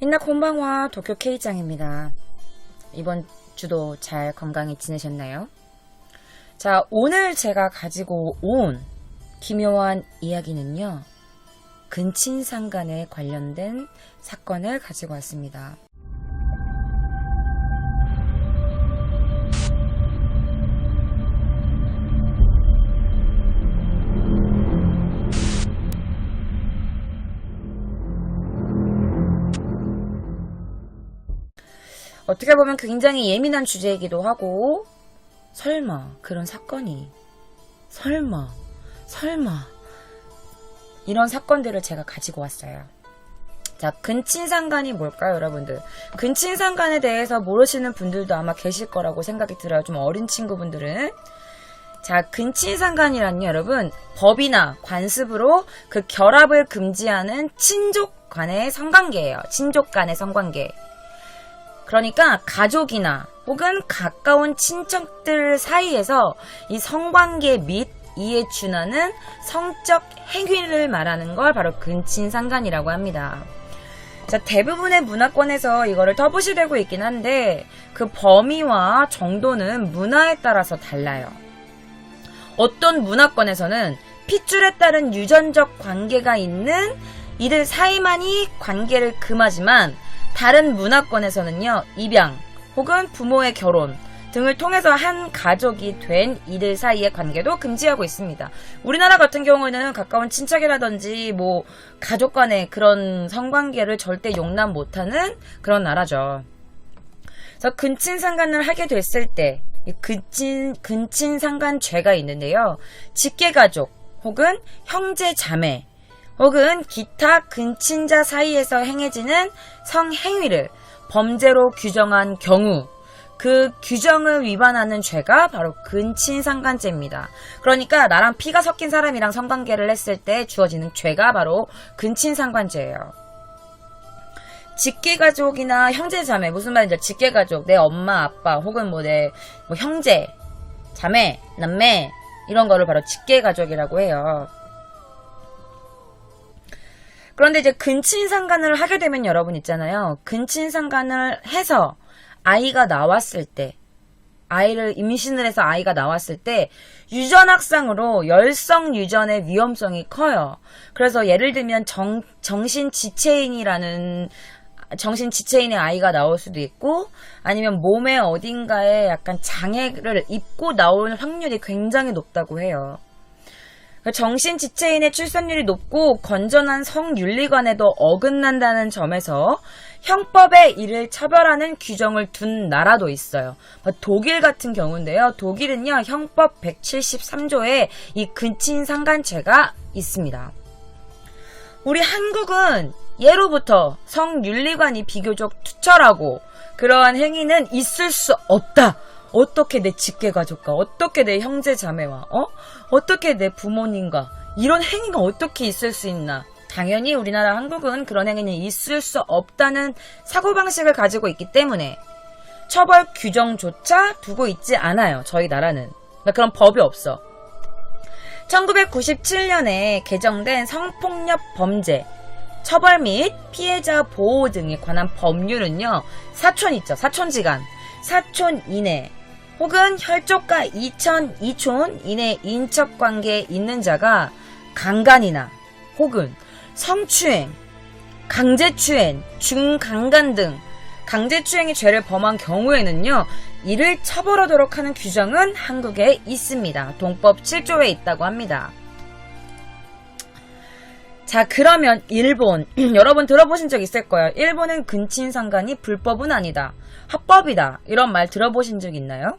민나 곤방와 도쿄 K짱입니다. 이번 주도 잘 건강히 지내셨나요? 자, 오늘 제가 가지고 온 기묘한 이야기는요, 근친상간에 관련된 사건을 가지고 왔습니다. 어떻게 보면 굉장히 예민한 주제이기도 하고, 설마 그런 사건이 설마 이런 사건들을 제가 가지고 왔어요. 자, 근친상간이 뭘까요, 여러분들? 근친상간에 대해서 모르시는 분들도 아마 계실 거라고 생각이 들어요. 좀 어린 친구분들은. 자, 근친상간이란요, 여러분, 법이나 관습으로 그 결합을 금지하는 친족 간의 성관계예요. 친족 간의 성관계. 그러니까 가족이나 혹은 가까운 친척들 사이에서 이 성관계 및 이에 준하는 성적 행위를 말하는 걸 바로 근친상간이라고 합니다. 자, 대부분의 문화권에서 이거를 터부시되고 있긴 한데 그 범위와 정도는 문화에 따라서 달라요. 어떤 문화권에서는 핏줄에 따른 유전적 관계가 있는 이들 사이만이 관계를 금하지만 다른 문화권에서는요, 입양 혹은 부모의 결혼 등을 통해서 한 가족이 된 이들 사이의 관계도 금지하고 있습니다. 우리나라 같은 경우에는 가까운 친척이라든지 뭐 가족 간의 그런 성관계를 절대 용납 못하는 그런 나라죠. 그래서 근친상간을 하게 됐을 때 근친상간죄가 있는데요. 직계가족 혹은 형제 자매 혹은 기타 근친자 사이에서 행해지는 성행위를 범죄로 규정한 경우 그 규정을 위반하는 죄가 바로 근친상간죄입니다. 그러니까 나랑 피가 섞인 사람이랑 성관계를 했을 때 주어지는 죄가 바로 근친상간죄예요. 직계가족이나 형제자매, 무슨 말인지 직계가족, 내 엄마, 아빠 혹은 내 형제, 자매, 남매 이런 거를 바로 직계가족이라고 해요. 그런데 이제 근친상간을 하게 되면 여러분 있잖아요. 근친상간을 해서 아이가 나왔을 때, 아이를 임신을 해서 아이가 나왔을 때 유전학상으로 열성 유전의 위험성이 커요. 그래서 예를 들면 정신지체인의 아이가 나올 수도 있고 아니면 몸의 어딘가에 약간 장애를 입고 나올 확률이 굉장히 높다고 해요. 정신지체인의 출산율이 높고 건전한 성윤리관에도 어긋난다는 점에서 형법에 이를 처벌하는 규정을 둔 나라도 있어요. 독일 같은 경우인데요. 독일은요, 형법 173조에 이 근친상간죄가 있습니다. 우리 한국은 예로부터 성윤리관이 비교적 투철하고 그러한 행위는 있을 수 없다. 어떻게 내 직계가족과 어떻게 내 형제자매와 어떻게 내 부모님과 이런 행위가 어떻게 있을 수 있나. 당연히 우리나라 한국은 그런 행위는 있을 수 없다는 사고방식을 가지고 있기 때문에 처벌 규정조차 두고 있지 않아요. 저희 나라는. 그런 법이 없어. 1997년에 개정된 성폭력 범죄 처벌 및 피해자 보호 등에 관한 법률은요. 사촌 있죠. 사촌지간. 사촌 이내 혹은 혈족과 이촌 이내 인척관계에 있는 자가 강간이나 혹은 성추행, 강제추행, 중강간 등 강제추행의 죄를 범한 경우에는요. 이를 처벌하도록 하는 규정은 한국에 있습니다. 동법 7조에 있다고 합니다. 자, 그러면 일본 여러분 들어보신 적 있을 거예요. 일본은 근친상간이 불법은 아니다. 합법이다. 이런 말 들어보신 적 있나요?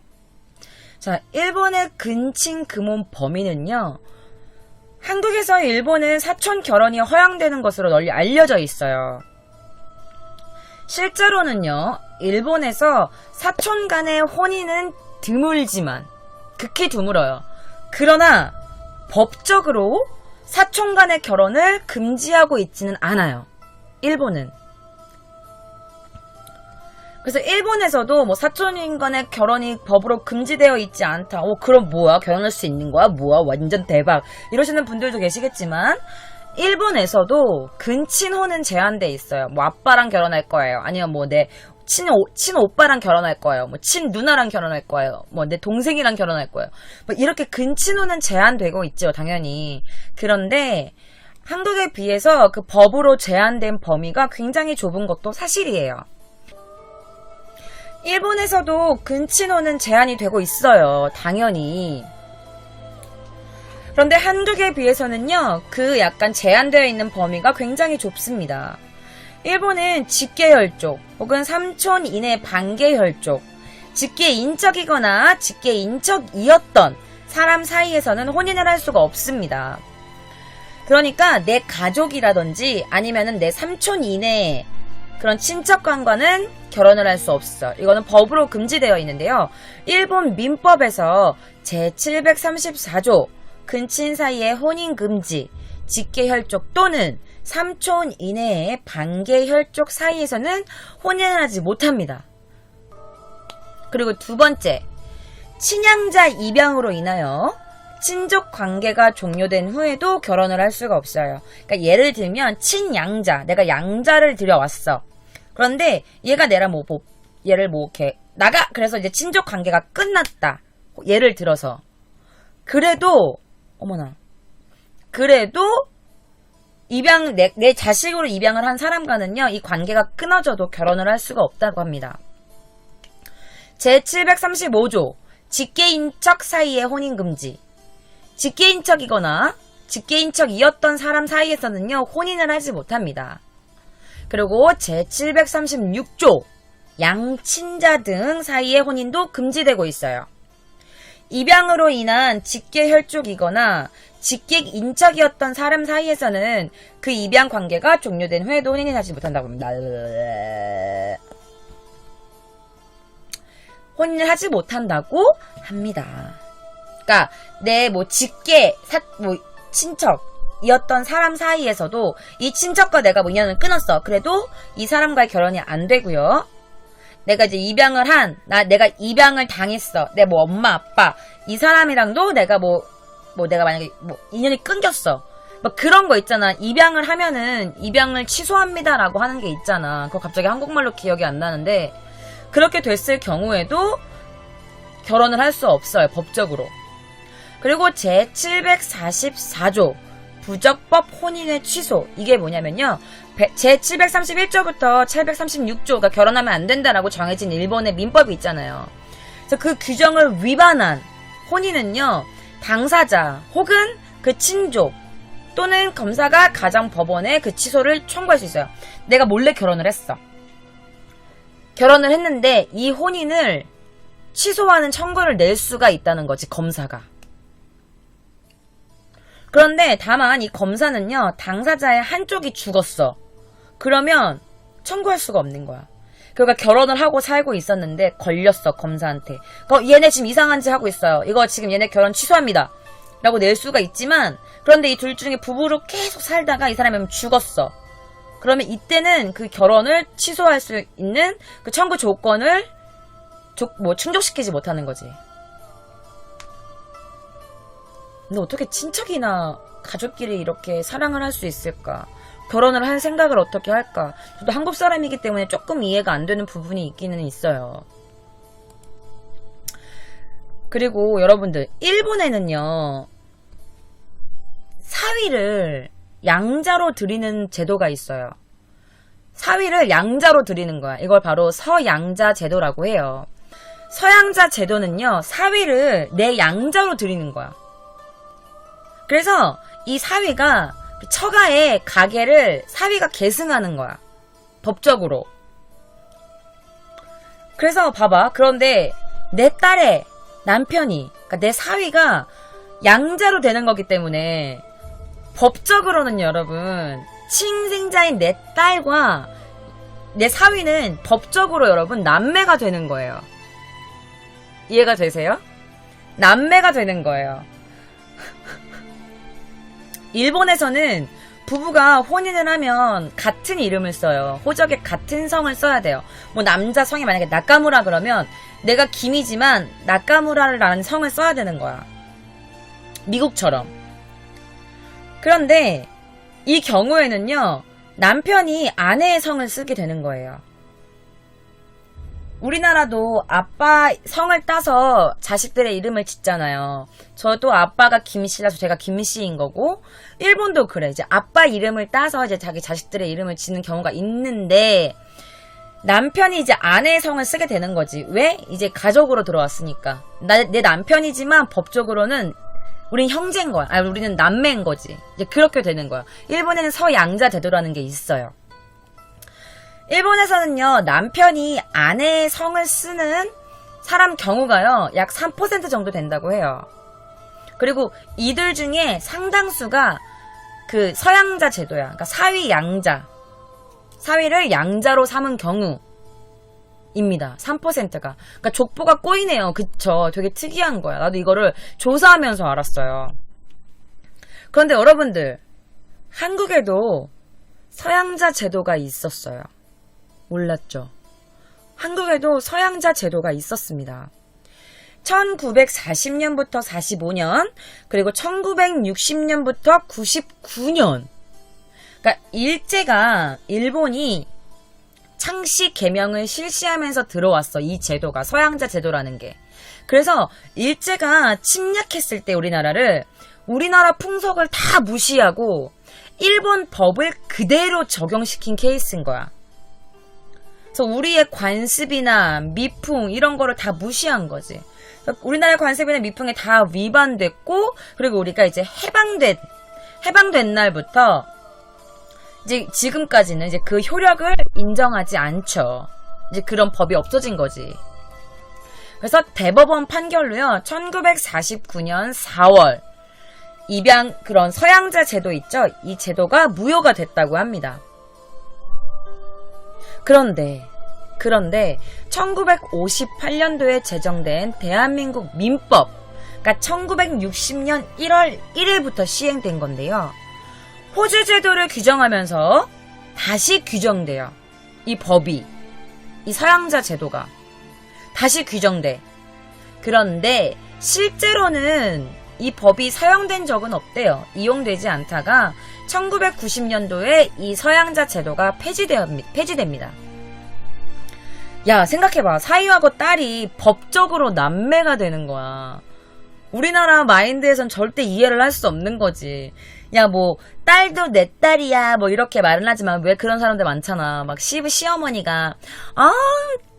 자, 일본의 근친금혼 범위는요. 한국에서 일본은 사촌 결혼이 허용되는 것으로 널리 알려져 있어요. 실제로는요. 일본에서 사촌 간의 혼인은 드물지만 극히 드물어요. 그러나 법적으로 사촌 간의 결혼을 금지하고 있지는 않아요. 일본은. 그래서 일본에서도 사촌인 간의 결혼이 법으로 금지되어 있지 않다. 그럼 뭐야? 결혼할 수 있는 거야? 뭐야? 완전 대박. 이러시는 분들도 계시겠지만 일본에서도 근친혼은 제한돼 있어요. 뭐 아빠랑 결혼할 거예요. 아니면 뭐 내 친오빠랑 결혼할 거예요. 뭐 친누나랑 결혼할 거예요. 뭐 내 동생이랑 결혼할 거예요. 뭐 이렇게 근친혼은 제한되고 있죠, 당연히. 그런데 한국에 비해서 그 법으로 제한된 범위가 굉장히 좁은 것도 사실이에요. 일본에서도 근친혼은 제한이 되고 있어요, 당연히. 그런데 한국에 비해서는요, 그 약간 제한되어 있는 범위가 굉장히 좁습니다. 일본은 직계혈족 혹은 삼촌 이내 반계혈족, 직계인척이거나 직계인척이었던 사람 사이에서는 혼인을 할 수가 없습니다. 그러니까 내 가족이라든지 아니면은 내 삼촌 이내의 그런 친척간과는 결혼을 할 수 없어. 이거는 법으로 금지되어 있는데요. 일본 민법에서 제734조 근친 사이의 혼인 금지, 직계혈족 또는 삼촌 이내의 반계혈족 사이에서는 혼인을 하지 못합니다. 그리고 두 번째, 친양자 입양으로 인하여 친족 관계가 종료된 후에도 결혼을 할 수가 없어요. 그러니까 예를 들면 친양자, 내가 양자를 들여왔어. 그런데 얘가 내랑 얘를 이렇게 나가! 그래서 이제 친족 관계가 끝났다. 예를 들어서. 그래도 내 자식으로 입양을 한 사람과는요, 이 관계가 끊어져도 결혼을 할 수가 없다고 합니다. 제735조, 직계인척 사이의 혼인금지. 직계인척이거나 직계인척이었던 사람 사이에서는요, 혼인을 하지 못합니다. 그리고 제736조, 양친자 등 사이의 혼인도 금지되고 있어요. 입양으로 인한 직계혈족이거나 직계인척이었던 사람 사이에서는 그 입양 관계가 종료된 후에도 혼인을 하지 못한다고 합니다. 혼인을 하지 못한다고 합니다. 그러니까 내 친척이었던 사람 사이에서도 이 친척과 내가 인연을 끊었어. 그래도 이 사람과의 결혼이 안 되고요. 내가 이제 내가 입양을 당했어. 내 엄마, 아빠, 이 사람이랑도 내가 내가 만약에 인연이 끊겼어. 그런 거 있잖아. 입양을 하면은 입양을 취소합니다라고 하는 게 있잖아. 그거 갑자기 한국말로 기억이 안 나는데, 그렇게 됐을 경우에도 결혼을 할 수 없어요, 법적으로. 그리고 제744조, 부적법 혼인의 취소. 이게 뭐냐면요, 제731조부터 736조가 결혼하면 안 된다라고 정해진 일본의 민법이 있잖아요. 그래서 그 규정을 위반한 혼인은요, 당사자 혹은 그 친족 또는 검사가 가정법원에 그 취소를 청구할 수 있어요. 내가 몰래 결혼을 했어. 결혼을 했는데 이 혼인을 취소하는 청구를 낼 수가 있다는 거지, 검사가. 그런데 다만 이 검사는요, 당사자의 한쪽이 죽었어. 그러면 청구할 수가 없는 거야. 그러니까 결혼을 하고 살고 있었는데 걸렸어, 검사한테. 얘네 지금 이상한 짓 하고 있어요. 이거 지금 얘네 결혼 취소합니다. 라고 낼 수가 있지만, 그런데 이 둘 중에 부부로 계속 살다가 이 사람이 죽었어. 그러면 이때는 그 결혼을 취소할 수 있는 그 청구 조건을 충족시키지 못하는 거지. 근데 어떻게 친척이나 가족끼리 이렇게 사랑을 할 수 있을까? 결혼을 할 생각을 어떻게 할까? 저도 한국 사람이기 때문에 조금 이해가 안 되는 부분이 있기는 있어요. 그리고 여러분들, 일본에는요, 사위를 양자로 드리는 제도가 있어요. 사위를 양자로 드리는 거야. 이걸 바로 서양자 제도라고 해요. 서양자 제도는요, 사위를 내 양자로 드리는 거야. 그래서 이 사위가 처가의 가게를 사위가 계승하는 거야, 법적으로. 그래서 봐봐. 그런데 내 딸의 남편이, 그러니까 내 사위가 양자로 되는 거기 때문에 법적으로는 여러분, 친생자인 내 딸과 내 사위는 법적으로 여러분 남매가 되는 거예요. 이해가 되세요? 남매가 되는 거예요. 일본에서는 부부가 혼인을 하면 같은 이름을 써요. 호적에 같은 성을 써야 돼요. 남자 성이 만약에 나카무라 그러면 내가 김이지만 나카무라라는 성을 써야 되는 거야. 미국처럼. 그런데 이 경우에는요, 남편이 아내의 성을 쓰게 되는 거예요. 우리나라도 아빠 성을 따서 자식들의 이름을 짓잖아요. 저도 아빠가 김씨라서 제가 김씨인 거고, 일본도 그래. 이제 아빠 이름을 따서 이제 자기 자식들의 이름을 짓는 경우가 있는데, 남편이 이제 아내의 성을 쓰게 되는 거지. 왜? 이제 가족으로 들어왔으니까. 내 남편이지만 법적으로는 우린 형제인 거야. 아니, 우리는 남매인 거지. 이제 그렇게 되는 거야. 일본에는 서양자 제도라는 게 있어요. 일본에서는요, 남편이 아내의 성을 쓰는 사람 경우가요, 약 3% 정도 된다고 해요. 그리고 이들 중에 상당수가 그 서양자 제도야. 그러니까 사위 양자. 사위를 양자로 삼은 경우입니다. 3%가. 그러니까 족보가 꼬이네요. 그쵸? 되게 특이한 거야. 나도 이거를 조사하면서 알았어요. 그런데 여러분들, 한국에도 서양자 제도가 있었어요. 몰랐죠? 한국에도 서양자 제도가 있었습니다. 1940년부터 45년, 그리고 1960년부터 99년. 그러니까 일제가 일본이 창씨 개명을 실시하면서 들어왔어. 이 제도가 서양자 제도라는 게. 그래서 일제가 침략했을 때 우리나라 풍속을 다 무시하고 일본 법을 그대로 적용시킨 케이스인 거야. 그래서 우리의 관습이나 미풍 이런 거를 다 무시한 거지. 우리나라의 관습이나 미풍에 다 위반됐고, 그리고 우리가 이제 해방된 날부터 이제 지금까지는 이제 그 효력을 인정하지 않죠. 이제 그런 법이 없어진 거지. 그래서 대법원 판결로요, 1949년 4월 그런 서양자 제도 있죠? 이 제도가 무효가 됐다고 합니다. 그런데 1958년도에 제정된 대한민국 민법, 그러니까 1960년 1월 1일부터 시행된 건데요. 호주 제도를 규정하면서 다시 규정돼요. 이 법이, 이 서양자 제도가 다시 규정돼. 그런데 실제로는 이 법이 사용된 적은 없대요. 이용되지 않다가 1990년도에 이 서양자 제도가 폐지됩니다. 야, 생각해봐. 사위하고 딸이 법적으로 남매가 되는 거야. 우리나라 마인드에선 절대 이해를 할 수 없는 거지. 야, 뭐 딸도 내 딸이야 뭐 이렇게 말은 하지만 왜 그런 사람들 많잖아. 막 시어머니가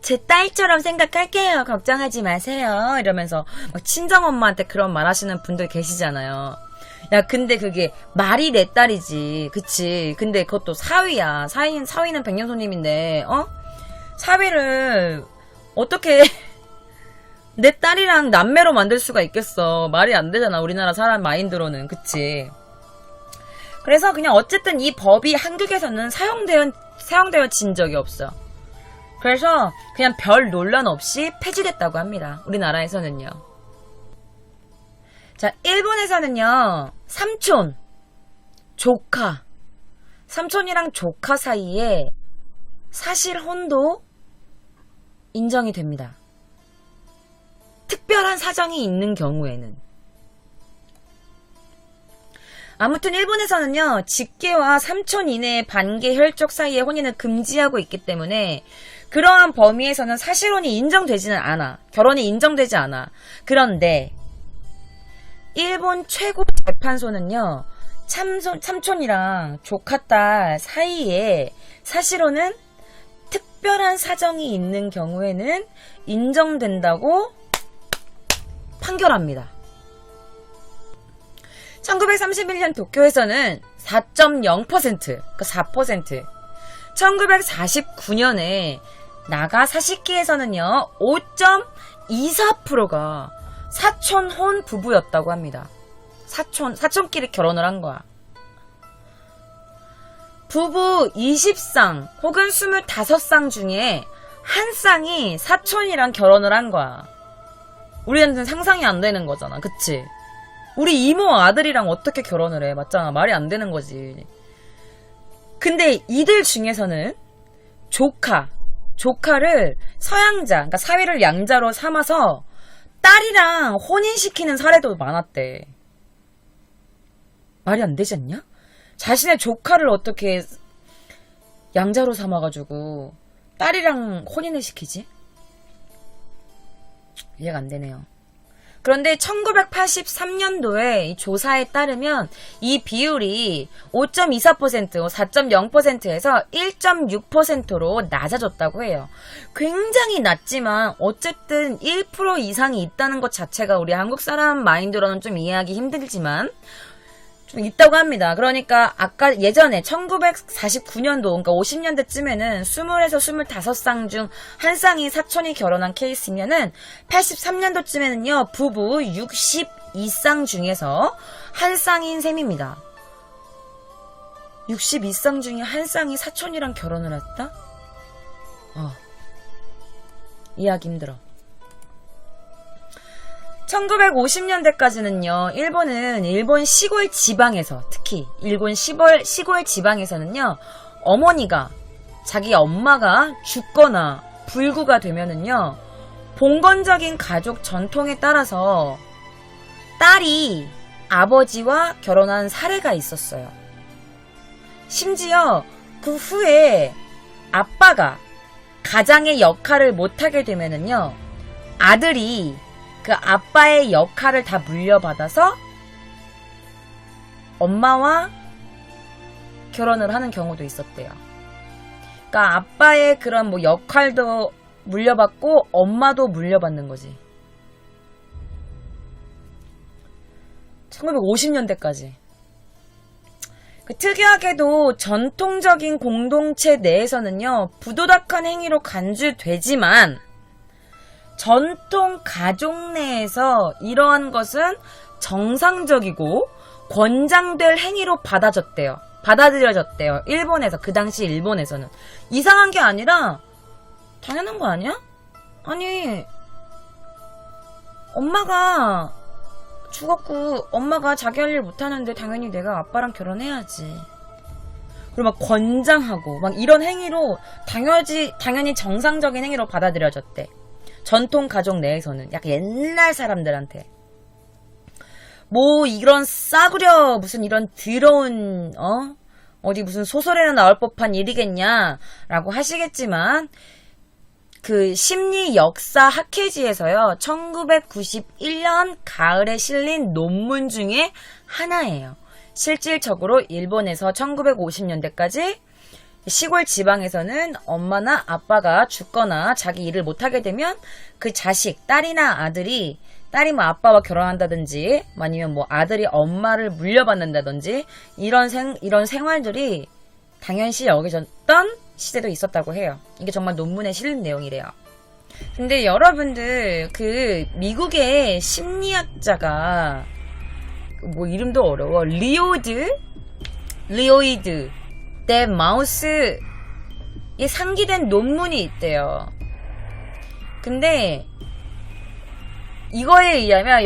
제 딸처럼 생각할게요. 걱정하지 마세요. 이러면서 막 친정엄마한테 그런 말 하시는 분들 계시잖아요. 야, 근데 그게 말이 내 딸이지. 그치? 근데 그것도 사위야. 사위는 백년손님인데 사위를 어떻게 내 딸이랑 남매로 만들 수가 있겠어. 말이 안 되잖아. 우리나라 사람 마인드로는. 그치? 그래서 그냥 어쨌든 이 법이 한국에서는 사용되어진 적이 없어. 그래서 그냥 별 논란 없이 폐지됐다고 합니다. 우리나라에서는요. 자, 일본에서는요, 삼촌이랑 조카 사이에 사실혼도 인정이 됩니다. 특별한 사정이 있는 경우에는. 아무튼 일본에서는요, 직계와 삼촌 이내의 반계 혈족 사이의 혼인을 금지하고 있기 때문에 그러한 범위에서는 사실혼이 인정되지는 않아. 결혼이 인정되지 않아. 그런데 일본 최고 재판소는요, 삼촌이랑 조카딸 사이에 사실혼은 특별한 사정이 있는 경우에는 인정된다고 판결합니다. 1931년 도쿄에서는 4.0%, 그러니까 4%. 1949년에 나가사시키에서는요, 5.24%가 사촌혼 부부였다고 합니다. 사촌끼리 결혼을 한 거야. 부부 20쌍 혹은 25쌍 중에 한 쌍이 사촌이랑 결혼을 한 거야. 우리한테는 상상이 안 되는 거잖아. 그치? 우리 이모 아들이랑 어떻게 결혼을 해? 맞잖아. 말이 안 되는 거지. 근데 이들 중에서는 조카를 서양자, 그러니까 사위를 양자로 삼아서 딸이랑 혼인시키는 사례도 많았대. 말이 안 되지 않냐? 자신의 조카를 어떻게 양자로 삼아가지고 딸이랑 혼인을 시키지? 이해가 안 되네요. 그런데 1983년도에 이 조사에 따르면 이 비율이 5.24%, 4.0%에서 1.6%로 낮아졌다고 해요. 굉장히 낮지만 어쨌든 1% 이상이 있다는 것 자체가 우리 한국 사람 마인드로는 좀 이해하기 힘들지만 좀 있다고 합니다. 그러니까 아까 예전에 1949년도, 그러니까 50년대쯤에는 20에서 25쌍 중 한 쌍이 사촌이 결혼한 케이스면은 83년도쯤에는요 부부 62쌍 중에서 한 쌍인 셈입니다. 62쌍 중에 한 쌍이 사촌이랑 결혼을 했다? 이해하기 힘들어. 1950년대까지는요, 일본 시골 지방에서, 특히, 일본 시골 지방에서는요, 어머니가, 자기 엄마가 죽거나 불구가 되면은요, 봉건적인 가족 전통에 따라서 딸이 아버지와 결혼한 사례가 있었어요. 심지어 그 후에 아빠가 가장의 역할을 못하게 되면은요, 아들이 그 아빠의 역할을 다 물려받아서 엄마와 결혼을 하는 경우도 있었대요. 그러니까 아빠의 그런 뭐 역할도 물려받고 엄마도 물려받는 거지. 1950년대까지. 특이하게도 전통적인 공동체 내에서는요, 부도덕한 행위로 간주되지만 전통 가족 내에서 이러한 것은 정상적이고 권장될 행위로 받아들여졌대요. 일본에서, 그 당시 일본에서는. 이상한 게 아니라 당연한 거 아니야? 아니, 엄마가 죽었고 엄마가 자기 할 일 못하는데 당연히 내가 아빠랑 결혼해야지. 그리고 막 권장하고 막 이런 행위로 당연히 정상적인 행위로 받아들여졌대. 전통 가족 내에서는 약간 옛날 사람들한테 뭐 이런 싸구려 무슨 이런 더러운 어디 무슨 소설에나 나올 법한 일이겠냐라고 하시겠지만 그 심리 역사 학회지에서요 1991년 가을에 실린 논문 중에 하나예요. 실질적으로 일본에서 1950년대까지 시골 지방에서는 엄마나 아빠가 죽거나 자기 일을 못하게 되면 그 자식, 딸이나 아들이 딸이 뭐 아빠와 결혼한다든지 아니면 뭐 아들이 엄마를 물려받는다든지 이런 생활들이 당연시 여겨졌던 시대도 있었다고 해요. 이게 정말 논문에 실린 내용이래요. 근데 여러분들 그 미국의 심리학자가 뭐 이름도 어려워. 리오이드 데 마우스에 상기된 논문이 있대요. 근데 이거에 의하면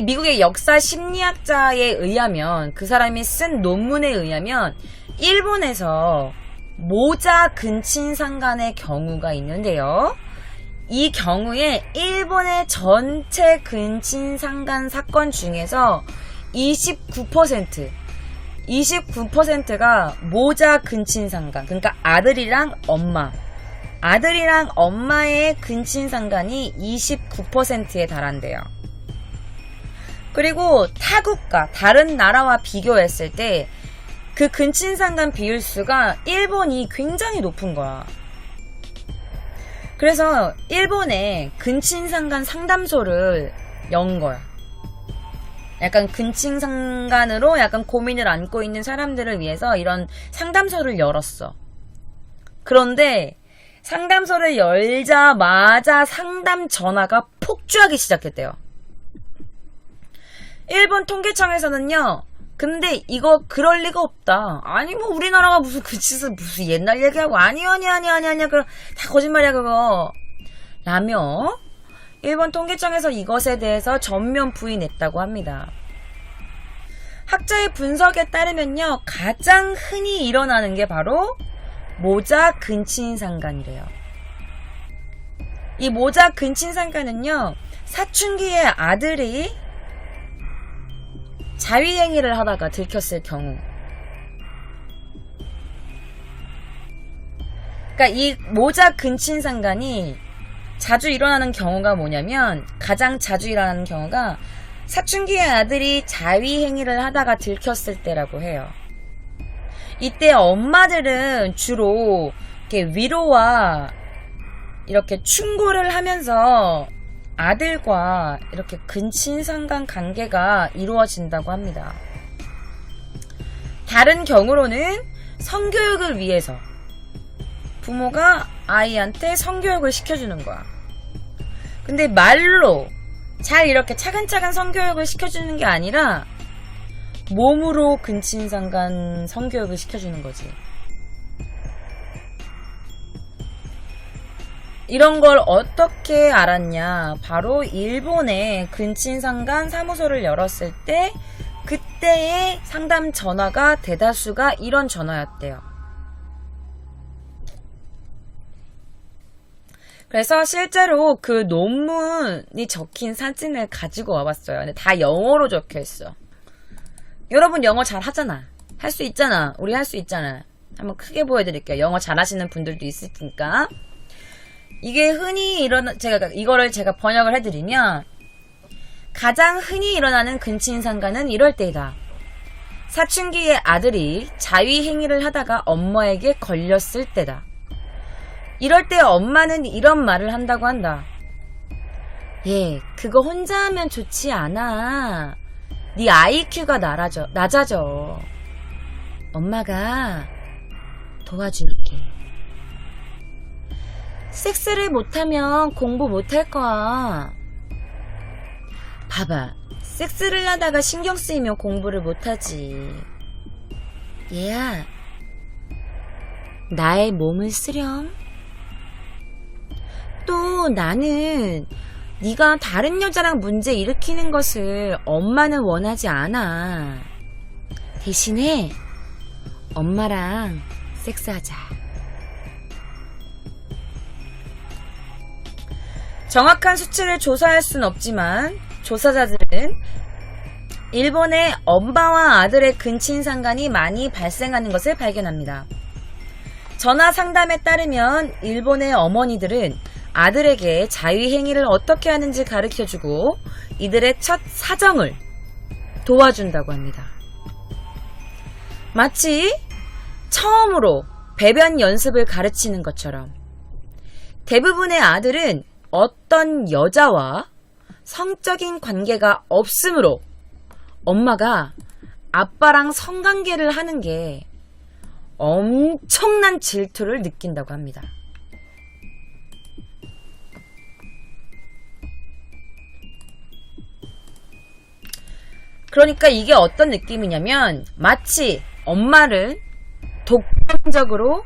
미국의 역사 심리학자에 의하면 그 사람이 쓴 논문에 의하면 일본에서 모자 근친상간의 경우가 있는데요. 이 경우에 일본의 전체 근친상간 사건 중에서 29%가 모자 근친상간, 그러니까 아들이랑 엄마의 근친상간이 29%에 달한대요. 그리고 타국가, 다른 나라와 비교했을 때 그 근친상간 비율수가 일본이 굉장히 높은 거야. 그래서 일본에 근친상간 상담소를 연 거야. 약간 근친상간으로 약간 고민을 안고 있는 사람들을 위해서 이런 상담소를 열었어. 그런데 상담소를 열자마자 상담 전화가 폭주하기 시작했대요. 일본 통계청에서는요. 근데 이거 그럴 리가 없다. 아니 뭐 우리나라가 무슨 그 짓을 무슨 옛날 얘기하고 아니 그럼 다 거짓말이야 그거. 라며 일본 통계청에서 이것에 대해서 전면 부인했다고 합니다. 학자의 분석에 따르면요. 가장 흔히 일어나는 게 바로 모자 근친상간이래요. 이 모자 근친상간은요. 사춘기의 아들이 자위행위를 하다가 들켰을 경우 그러니까 이 모자 근친상간이 자주 일어나는 경우가 뭐냐면, 가장 자주 일어나는 경우가 사춘기의 아들이 자위 행위를 하다가 들켰을 때라고 해요. 이때 엄마들은 주로 이렇게 위로와 이렇게 충고를 하면서 아들과 이렇게 근친상간 관계가 이루어진다고 합니다. 다른 경우로는 성교육을 위해서 부모가 아이한테 성교육을 시켜주는 거야. 근데 말로 잘 이렇게 차근차근 성교육을 시켜주는 게 아니라 몸으로 근친상간 성교육을 시켜주는 거지. 이런 걸 어떻게 알았냐? 바로 일본에 근친상간 사무소를 열었을 때 그때의 상담 전화가 대다수가 이런 전화였대요. 그래서 실제로 그 논문이 적힌 사진을 가지고 와봤어요. 근데 다 영어로 적혀 있어. 여러분 영어 잘 하잖아. 할 수 있잖아. 우리 할 수 있잖아. 한번 크게 보여드릴게요. 영어 잘 하시는 분들도 있으니까. 이게 흔히 이거를 제가 번역을 해드리면, 가장 흔히 일어나는 근친상간은 이럴 때이다. 사춘기의 아들이 자위 행위를 하다가 엄마에게 걸렸을 때다. 이럴 때 엄마는 이런 말을 한다고 한다. 얘, 그거 혼자 하면 좋지 않아. 네 IQ가 낮아져. 엄마가 도와줄게. 섹스를 못하면 공부 못할 거야. 봐봐, 섹스를 하다가 신경 쓰이면 공부를 못하지. 얘야, 나의 몸을 쓰렴. 또 나는 네가 다른 여자랑 문제 일으키는 것을 엄마는 원하지 않아. 대신에 엄마랑 섹스하자. 정확한 수치를 조사할 순 없지만 조사자들은 일본의 엄마와 아들의 근친상간이 많이 발생하는 것을 발견합니다. 전화 상담에 따르면 일본의 어머니들은 아들에게 자위행위를 어떻게 하는지 가르쳐주고 이들의 첫 사정을 도와준다고 합니다. 마치 처음으로 배변 연습을 가르치는 것처럼 대부분의 아들은 어떤 여자와 성적인 관계가 없으므로 엄마가 아빠랑 성관계를 하는 게 엄청난 질투를 느낀다고 합니다. 그러니까 이게 어떤 느낌이냐면 마치 엄마를 독점적으로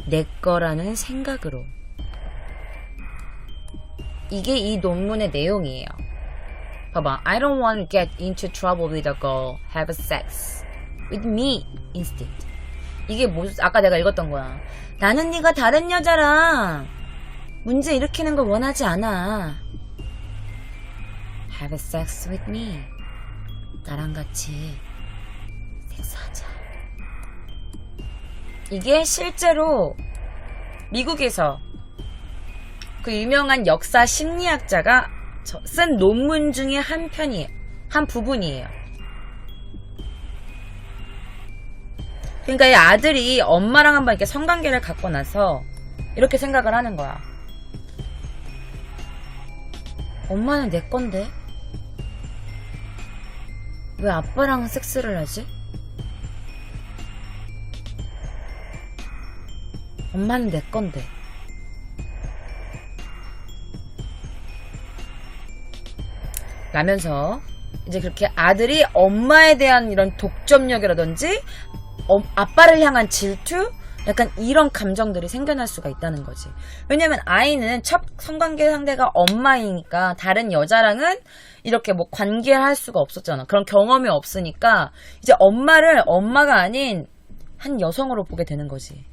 내 거라는 생각으로. 이게 이 논문의 내용이에요. 봐봐. I don't want to get into trouble with a girl. Have sex with me instead. 이게 아까 내가 읽었던 거야. 나는 네가 다른 여자랑 문제 일으키는 걸 원하지 않아. Have sex with me. 나랑 같이 섹스하자. 이게 실제로 미국에서 그 유명한 역사 심리학자가 쓴 논문 중에 한 부분이에요. 그러니까 이 아들이 엄마랑 한번 이렇게 성관계를 갖고 나서 이렇게 생각을 하는 거야. 엄마는 내 건데 왜 아빠랑 섹스를 하지? 엄마는 내 건데. 라면서 이제 그렇게 아들이 엄마에 대한 이런 독점력이라든지 아빠를 향한 질투? 약간 이런 감정들이 생겨날 수가 있다는 거지. 왜냐면 아이는 첫 성관계 상대가 엄마이니까 다른 여자랑은 이렇게 뭐 관계할 수가 없었잖아. 그런 경험이 없으니까 이제 엄마를 엄마가 아닌 한 여성으로 보게 되는 거지.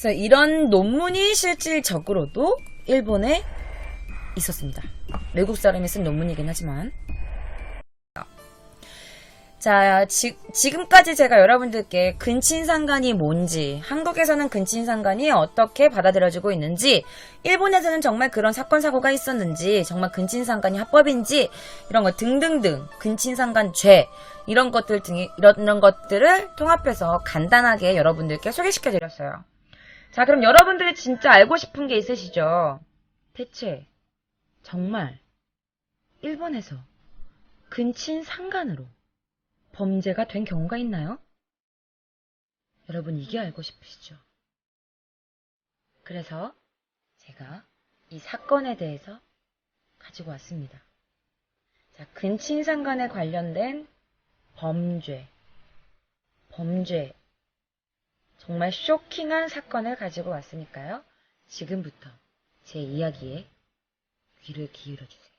그래서 이런 논문이 실질적으로도 일본에 있었습니다. 외국 사람이 쓴 논문이긴 하지만. 자, 지금까지 제가 여러분들께 근친상간이 뭔지, 한국에서는 근친상간이 어떻게 받아들여지고 있는지, 일본에서는 정말 그런 사건, 사고가 있었는지, 정말 근친상간이 합법인지, 이런 것 등등등, 근친상간죄, 이런 것들을 통합해서 간단하게 여러분들께 소개시켜 드렸어요. 자, 그럼 여러분들이 진짜 알고 싶은 게 있으시죠? 대체, 정말, 일본에서 근친상간으로 범죄가 된 경우가 있나요? 여러분 이게 알고 싶으시죠? 그래서 제가 이 사건에 대해서 가지고 왔습니다. 자, 근친상간에 관련된 범죄, 정말 쇼킹한 사건을 가지고 왔으니까요. 지금부터 제 이야기에 귀를 기울여 주세요.